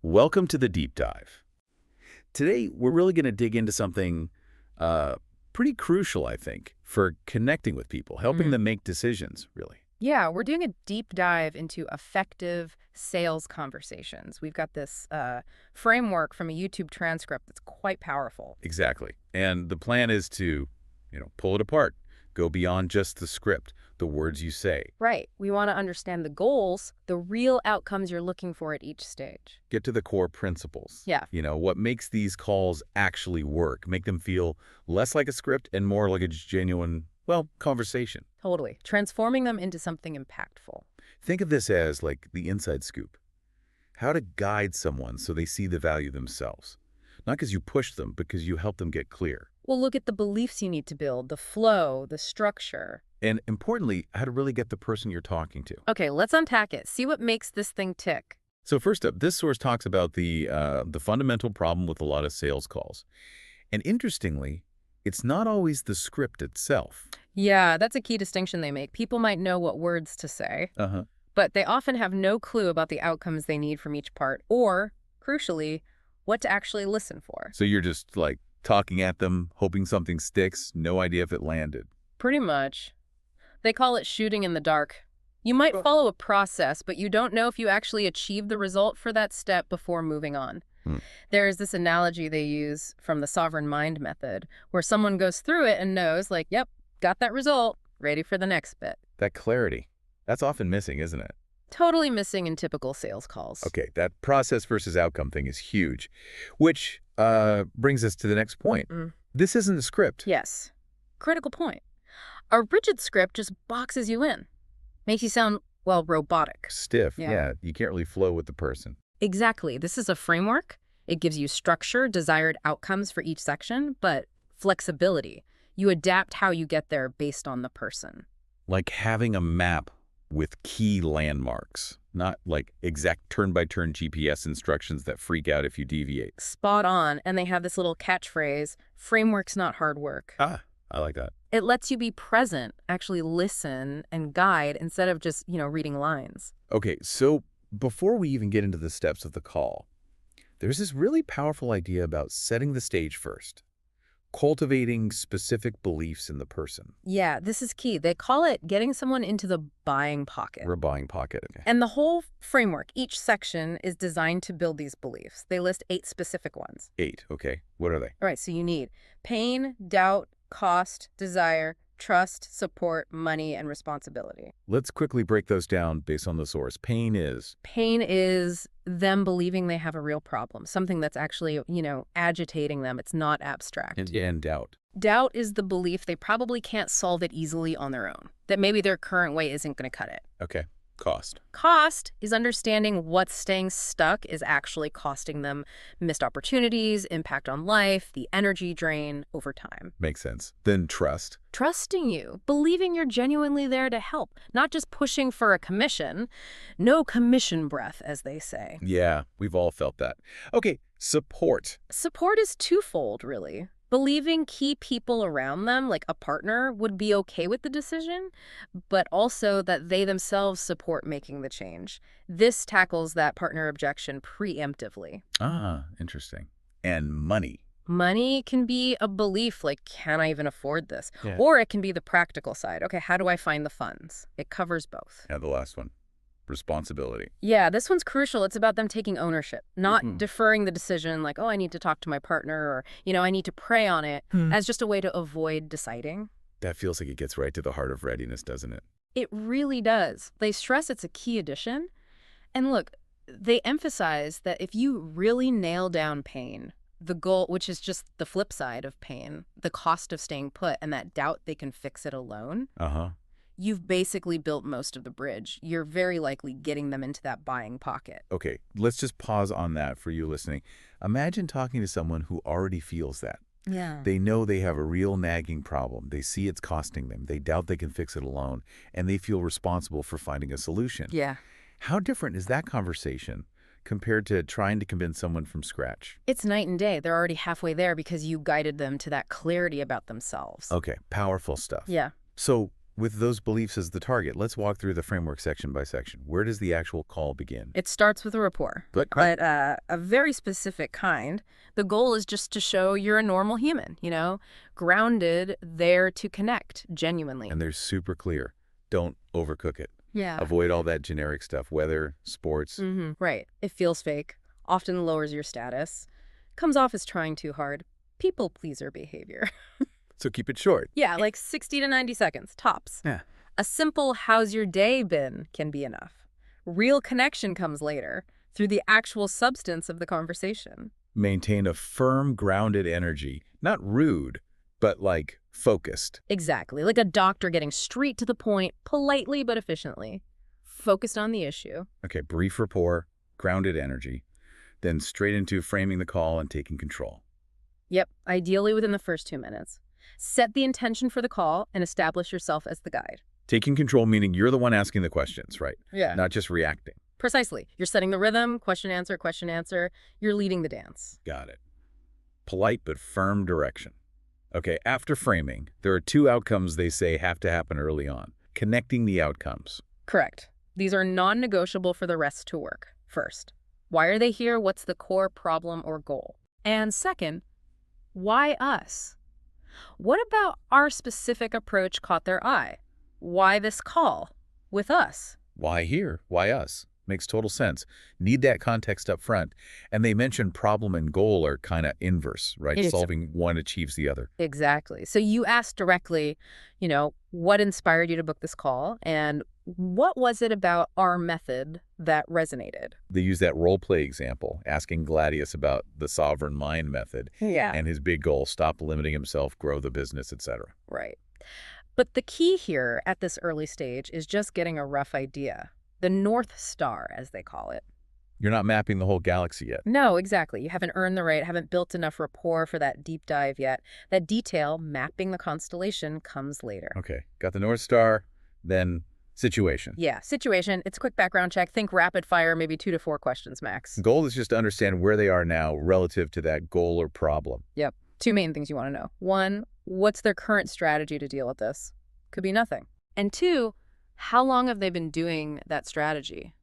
Welcome to the deep dive. Today, we're really going to dig into something pretty crucial, I think, for connecting with people, helping them make decisions, really. Yeah, we're doing a deep dive into effective sales conversations. We've got this framework from a YouTube transcript that's quite powerful. Exactly. And the plan is to, pull it apart, go beyond just the script, the words you say. Right. We want to understand the goals, the real outcomes you're looking for at each stage. Get to the core principles. Yeah. What makes these calls actually work, make them feel less like a script and more like a genuine, conversation. Totally. Transforming them into something impactful. Think of this as like the inside scoop. How to guide someone so they see the value themselves. Not because you push them, but because you help them get clear. Well, look at the beliefs you need to build, the flow, the structure. And importantly, how to really get the person you're talking to. Okay, let's unpack it. See what makes this thing tick. So first up, this source talks about the fundamental problem with a lot of sales calls. And interestingly, it's not always the script itself. Yeah, that's a key distinction they make. People might know what words to say, but they often have no clue about the outcomes they need from each part, or, crucially, what to actually listen for. So you're just like talking at them, hoping something sticks, no idea if it landed. Pretty much. They call it shooting in the dark. You might follow a process, but you don't know if you actually achieve the result for that step before moving on. There's this analogy they use from the sovereign mind method, where someone goes through it and knows, like, yep, got that result, ready for the next bit. That clarity, that's often missing, isn't it? Totally missing in typical sales calls. Okay, that process versus outcome thing is huge, which brings us to the next point. This isn't a script. Yes. Critical point. A rigid script just boxes you in. Makes you sound, robotic. Stiff, yeah. You can't really flow with the person. Exactly. This is a framework. It gives you structure, desired outcomes for each section, but flexibility. You adapt how you get there based on the person. Like having a map with key landmarks, not like exact turn-by-turn GPS instructions that freak out if you deviate. Spot on. And they have this little catchphrase, framework's not hard work. Ah, I like that. It lets you be present, actually listen and guide instead of just, reading lines. Okay, so before we even get into the steps of the call, there's this really powerful idea about setting the stage first, cultivating specific beliefs in the person. Yeah, this is key. They call it getting someone into the buying pocket. Or a buying pocket. Okay. And the whole framework, each section is designed to build these beliefs. They list 8 specific ones. 8, okay. What are they? All right, so you need pain, doubt, cost, desire, trust, support, money, and responsibility. Let's quickly break those down based on the source. Pain is? Pain is them believing they have a real problem, something that's actually, agitating them. It's not abstract. And doubt? Doubt is the belief they probably can't solve it easily on their own, that maybe their current way isn't going to cut it. Okay. Cost? Cost is understanding what staying stuck is actually costing them missed opportunities, impact on life, the energy drain over time. Makes sense. Then trust? Trusting you, believing you're genuinely there to help, not just pushing for a commission. No commission breath, as they say. Yeah, we've all felt that. Okay, support. Support is twofold, really. Believing key people around them, like a partner, would be okay with the decision, but also that they themselves support making the change. This tackles that partner objection preemptively. Ah, interesting. And money. Money can be a belief, like, can I even afford this? Yeah. Or it can be the practical side. Okay, how do I find the funds? It covers both. Yeah, the last one. Responsibility. Yeah, this one's crucial. It's about them taking ownership, not deferring the decision like, oh, I need to talk to my partner or, I need to pray on it as just a way to avoid deciding. That feels like it gets right to the heart of readiness, doesn't it? It really does. They stress it's a key addition. And look, they emphasize that if you really nail down pain, the goal, which is just the flip side of pain, the cost of staying put and that doubt they can fix it alone, you've basically built most of the bridge. You're very likely getting them into that buying pocket. Okay, let's just pause on that for you listening. Imagine talking to someone who already feels that. Yeah. They know they have a real nagging problem. They see it's costing them. They doubt they can fix it alone, and they feel responsible for finding a solution. Yeah. How different is that conversation compared to trying to convince someone from scratch? It's night and day. They're already halfway there because you guided them to that clarity about themselves. Okay, powerful stuff. Yeah. So With those beliefs as the target, let's walk through the framework section by section. Where does the actual call begin? It starts with a rapport, but a very specific kind. The goal is just to show you're a normal human, grounded, there to connect genuinely. And they're super clear. Don't overcook it. Yeah. Avoid all that generic stuff, weather, sports. Right. It feels fake, often lowers your status, comes off as trying too hard. People pleaser behavior. So keep it short. Yeah, like 60 to 90 seconds, tops. Yeah. A simple "how's your day been" can be enough. Real connection comes later, through the actual substance of the conversation. Maintain a firm, grounded energy. Not rude, but like focused. Exactly, like a doctor getting straight to the point, politely but efficiently. Focused on the issue. Okay, brief rapport, grounded energy, then straight into framing the call and taking control. Yep, ideally within the first 2 minutes. Set the intention for the call and establish yourself as the guide. Taking control meaning you're the one asking the questions, right? Yeah. Not just reacting. Precisely. You're setting the rhythm, question, answer, question, answer. You're leading the dance. Got it. Polite but firm direction. Okay, after framing, there are 2 outcomes they say have to happen early on. Connecting the outcomes. Correct. These are non-negotiable for the rest to work. First, why are they here? What's the core problem or goal? And second, why us? What about our specific approach caught their eye? Why this call? With us? Why here? Why us? Makes total sense. Need that context up front. And they mention problem and goal are kind of inverse, right? Solving one achieves the other. Exactly. So you asked directly, what inspired you to book this call? And what was it about our method that resonated? They use that role play example, asking Gladius about the sovereign mind method and his big goal, stop limiting himself, grow the business, etc. Right. But the key here at this early stage is just getting a rough idea. The North Star, as they call it. You're not mapping the whole galaxy yet. No, exactly. You haven't earned the right, haven't built enough rapport for that deep dive yet. That detail, mapping the constellation, comes later. Okay, got the North Star, then situation. Yeah, situation. It's a quick background check. Think rapid fire, maybe 2 to 4 questions max. Goal is just to understand where they are now relative to that goal or problem. Yep. 2 main things you want to know. 1, what's their current strategy to deal with this? Could be nothing. And 2, how long have they been doing that strategy?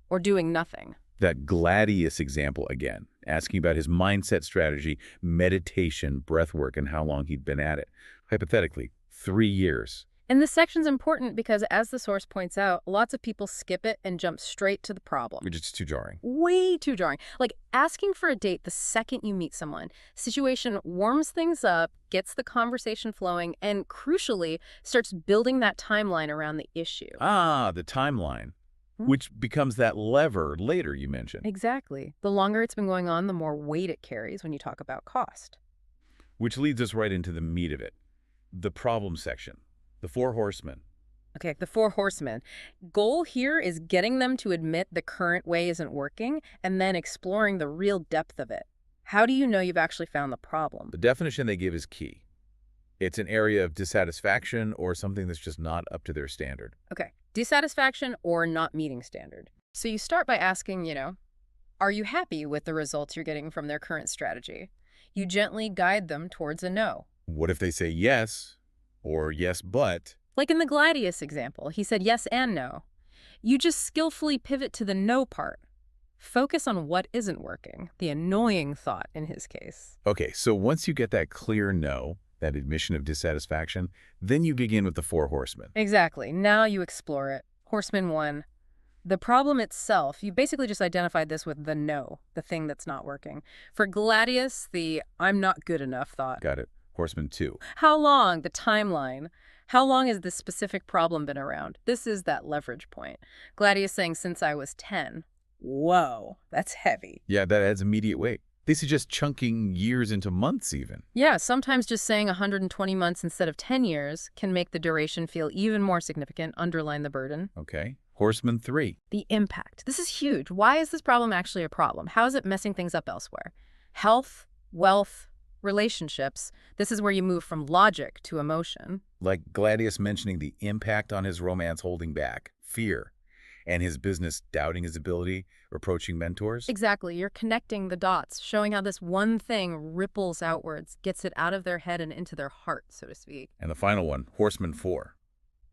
Or doing nothing? That Gladius example again, asking about his mindset strategy, meditation, breath work, and how long he'd been at it. Hypothetically, 3 years. And this section's important because, as the source points out, lots of people skip it and jump straight to the problem. Which is too jarring. Way too jarring. Like asking for a date the second you meet someone. Situation warms things up, gets the conversation flowing, and crucially, starts building that timeline around the issue. Ah, the timeline, which becomes that lever later you mentioned. Exactly. The longer it's been going on, the more weight it carries when you talk about cost. Which leads us right into the meat of it, the problem section. The 4 horsemen. Okay, the 4 horsemen. Goal here is getting them to admit the current way isn't working and then exploring the real depth of it. How do you know you've actually found the problem? The definition they give is key. It's an area of dissatisfaction or something that's just not up to their standard. Okay, dissatisfaction or not meeting standard. So you start by asking, are you happy with the results you're getting from their current strategy? You gently guide them towards a no. What if they say yes? Or yes, but... Like in the Gladius example, he said yes and no. You just skillfully pivot to the no part. Focus on what isn't working, the annoying thought in his case. Okay, so once you get that clear no, that admission of dissatisfaction, then you begin with the 4 horsemen. Exactly. Now you explore it. Horseman 1. The problem itself, you basically just identified this with the no, the thing that's not working. For Gladius, the I'm not good enough thought. Got it. Horseman 2. How long? The timeline. How long has this specific problem been around? This is that leverage point. Gladius saying since I was 10. Whoa, that's heavy. Yeah, that adds immediate weight. They suggest chunking years into months even. Yeah, sometimes just saying 120 months instead of 10 years can make the duration feel even more significant, underline the burden. Okay. Horseman 3. The impact. This is huge. Why is this problem actually a problem? How is it messing things up elsewhere? Health, wealth, relationships. This is where you move from logic to emotion. Like Gladius mentioning the impact on his romance holding back, fear, and his business doubting his ability, approaching mentors. Exactly. You're connecting the dots, showing how this one thing ripples outwards, gets it out of their head and into their heart, so to speak. And the final one, Horseman 4.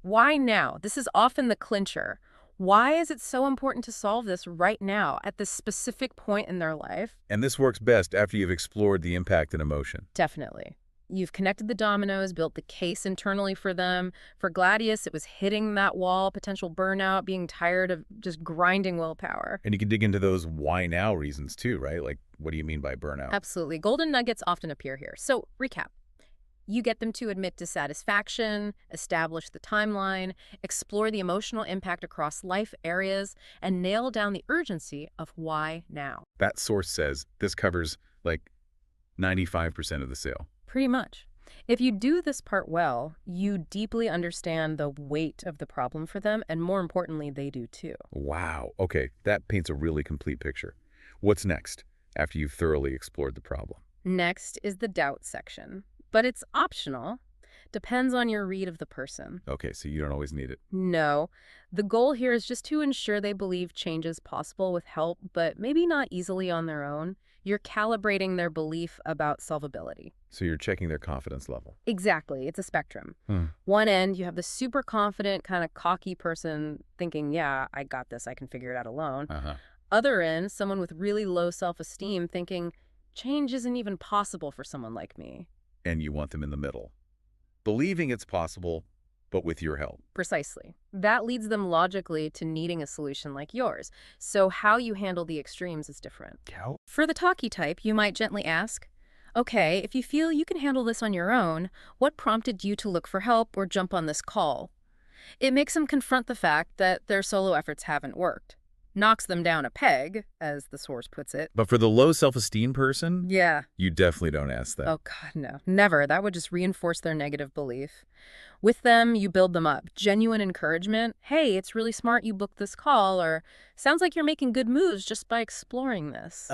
Why now? This is often the clincher. Why is it so important to solve this right now at this specific point in their life? And this works best after you've explored the impact and emotion. Definitely. You've connected the dominoes, built the case internally for them. For Gladius, it was hitting that wall, potential burnout, being tired of just grinding willpower. And you can dig into those why now reasons too, right? Like, what do you mean by burnout? Absolutely. Golden nuggets often appear here. So, recap. You get them to admit dissatisfaction, establish the timeline, explore the emotional impact across life areas, and nail down the urgency of why now. That source says this covers like 95% of the sale. Pretty much. If you do this part well, you deeply understand the weight of the problem for them, and more importantly, they do too. Wow. Okay, that paints a really complete picture. What's next after you've thoroughly explored the problem? Next is the doubt section, but it's optional. Depends on your read of the person. Okay, so you don't always need it. No, the goal here is just to ensure they believe change is possible with help, but maybe not easily on their own. You're calibrating their belief about solvability. So you're checking their confidence level. Exactly. It's a spectrum. Hmm. One end, you have the super confident, kind of cocky person thinking, yeah, I got this. I can figure it out alone. Uh-huh. Other end, someone with really low self-esteem thinking, change isn't even possible for someone like me. And you want them in the middle. Believing it's possible, but with your help. Precisely. That leads them logically to needing a solution like yours. So how you handle the extremes is different. How? For the talky type, you might gently ask, okay, if you feel you can handle this on your own, what prompted you to look for help or jump on this call? It makes them confront the fact that their solo efforts haven't worked. Knocks them down a peg, as the source puts it. But for the low self-esteem person, Yeah. you definitely don't ask that. Oh, God, no. Never. That would just reinforce their negative belief. With them, you build them up. Genuine encouragement. Hey, it's really smart you booked this call, or sounds like you're making good moves just by exploring this.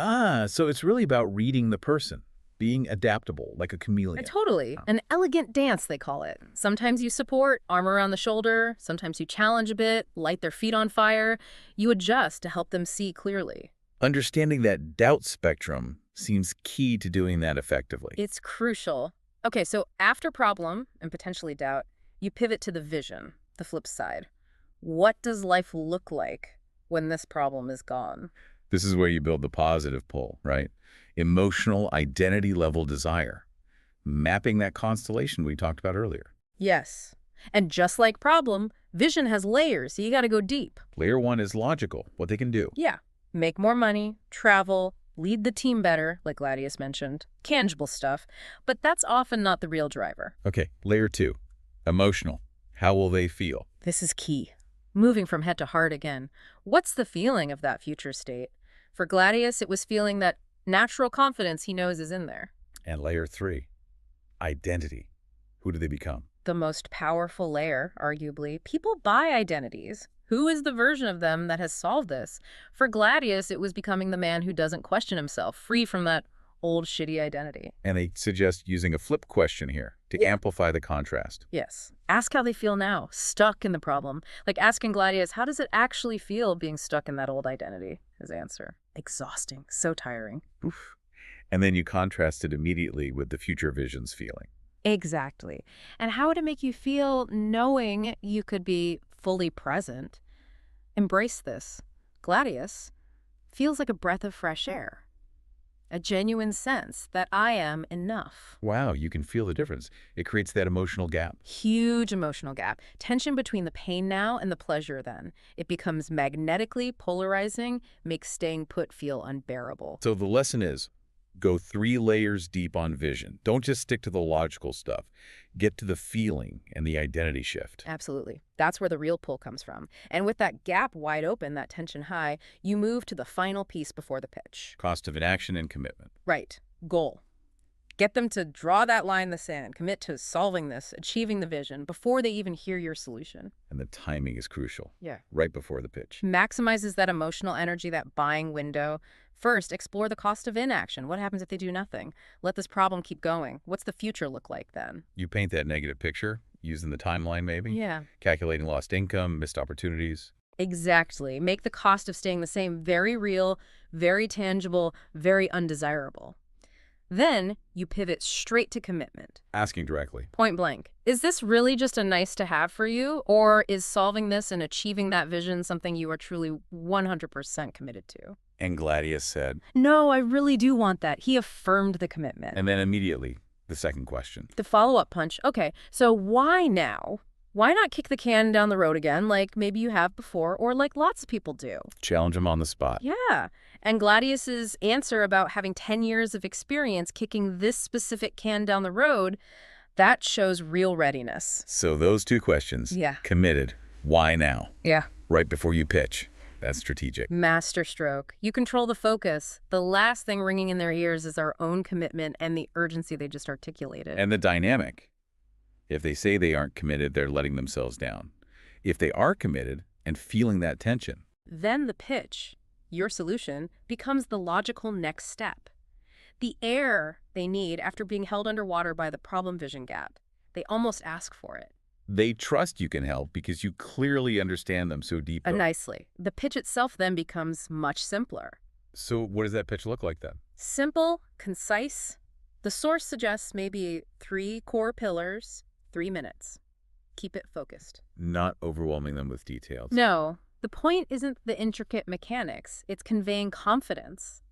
So it's really about reading the person, being adaptable, like a chameleon. Totally. An elegant dance, they call it. Sometimes you support, arm around the shoulder. Sometimes you challenge a bit, light their feet on fire. You adjust to help them see clearly. Understanding that doubt spectrum seems key to doing that effectively. It's crucial. Okay, so after problem and potentially doubt, you pivot to the vision, the flip side. What does life look like when this problem is gone? This is where you build the positive pull, right? Emotional identity level desire. Mapping that constellation we talked about earlier. Yes. And just like problem, vision has layers, so you got to go deep. Layer 1 is logical, what they can do. Yeah. Make more money, travel, lead the team better, like Gladius mentioned. Tangible stuff. But that's often not the real driver. Okay, layer 2, emotional. How will they feel? This is key. Moving from head to heart again. What's the feeling of that future state? For Gladius, it was feeling that natural confidence he knows is in there. And layer 3, identity. Who do they become? The most powerful layer, arguably. People buy identities. Who is the version of them that has solved this? For Gladius, it was becoming the man who doesn't question himself, free from that old shitty identity. And they suggest using a flip question here to amplify the contrast. Yes. Ask how they feel now, stuck in the problem. Like asking Gladius, how does it actually feel being stuck in that old identity? His answer, exhausting, so tiring. Oof. And then you contrast it immediately with the future vision's feeling. Exactly. And how would it make you feel knowing you could be fully present? Embrace this. Gladius feels like a breath of fresh air. A genuine sense that I am enough. Wow, you can feel the difference. It creates that emotional gap. Huge emotional gap. Tension between the pain now and the pleasure then. It becomes magnetically polarizing, makes staying put feel unbearable. So the lesson is, go 3 layers deep on vision. Don't just stick to the logical stuff. Get to the feeling and the identity shift. Absolutely. That's where the real pull comes from. And with that gap wide open, that tension high, you move to the final piece before the pitch. Cost of inaction and commitment. Right. Goal. Get them to draw that line in the sand, commit to solving this, achieving the vision before they even hear your solution. And the timing is crucial. Yeah. Right before the pitch. Maximizes that emotional energy, that buying window. First, explore the cost of inaction. What happens if they do nothing? Let this problem keep going. What's the future look like then? You paint that negative picture, using the timeline maybe? Yeah. Calculating lost income, missed opportunities. Exactly. Make the cost of staying the same very real, very tangible, very undesirable. Then you pivot straight to commitment. Asking directly. Point blank. Is this really just a nice to have for you, or is solving this and achieving that vision something you are truly 100% committed to? And Gladius said, No, I really do want that. He affirmed the commitment. and then immediately, the second question. The follow-up punch. Okay, so why now? Why not kick the can down the road again, like maybe you have before, or like lots of people do? Challenge him on the spot. Yeah. And Gladius's answer about having 10 years of experience kicking this specific can down the road, that shows real readiness. So those two questions. Yeah. Committed. Why now? Yeah. Right before you pitch. That's strategic. Masterstroke. You control the focus. The last thing ringing in their ears is our own commitment and the urgency they just articulated. And the dynamic. If they say they aren't committed, they're letting themselves down. If they are committed and feeling that tension. Then the pitch, your solution, becomes the logical next step. The air they need after being held underwater by the problem vision gap. They almost ask for it. They trust you can help because you clearly understand them so deeply. Nicely. The pitch itself then becomes much simpler. So what does that pitch look like then? Simple, concise. The source suggests maybe 3 core pillars, 3 minutes. Keep it focused. Not overwhelming them with details. No, the point isn't the intricate mechanics. It's conveying confidence.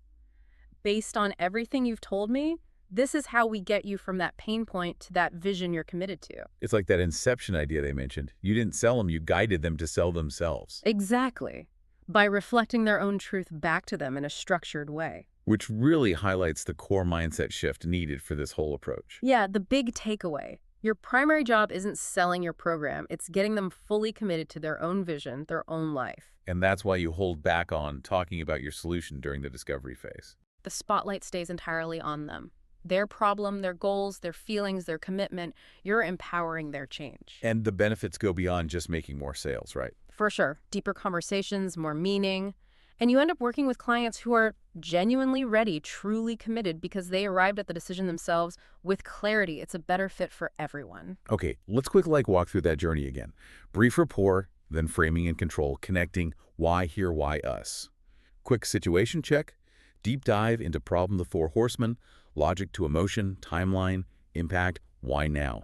Based on everything you've told me, this is how we get you from that pain point to that vision you're committed to. It's like that inception idea they mentioned. You didn't sell them, you guided them to sell themselves. Exactly. By reflecting their own truth back to them in a structured way. Which really highlights the core mindset shift needed for this whole approach. Yeah, the big takeaway. Your primary job isn't selling your program. It's getting them fully committed to their own vision, their own life. And that's why you hold back on talking about your solution during the discovery phase. The spotlight stays entirely on them. Their problem, their goals, their feelings, their commitment, you're empowering their change. And the benefits go beyond just making more sales, right? For sure. Deeper conversations, more meaning. And you end up working with clients who are genuinely ready, truly committed because they arrived at the decision themselves with clarity. It's a better fit for everyone. Okay, let's quickly walk through that journey again. Brief rapport, then framing and control, connecting why here, why us. Quick situation check, deep dive into problem the 4 horsemen, logic to emotion, timeline, impact, why now.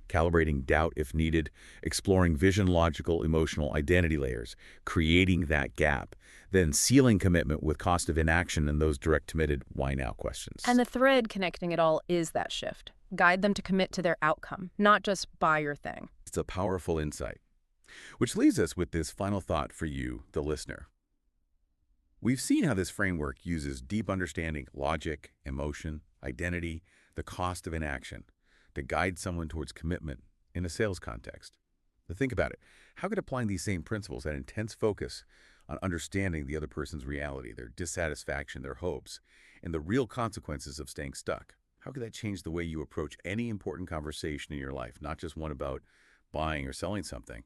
Calibrating doubt if needed, exploring vision, logical, emotional, identity layers, creating that gap, then sealing commitment with cost of inaction and those direct committed why now questions. And the thread connecting it all is that shift. Guide them to commit to their outcome, not just buy your thing. It's a powerful insight. Which leaves us with this final thought for you, the listener. We've seen how this framework uses deep understanding, logic, emotion, identity, the cost of inaction, to guide someone towards commitment in a sales context. But think about it. How could applying these same principles, that intense focus on understanding the other person's reality, their dissatisfaction, their hopes, and the real consequences of staying stuck, how could that change the way you approach any important conversation in your life, not just one about buying or selling something?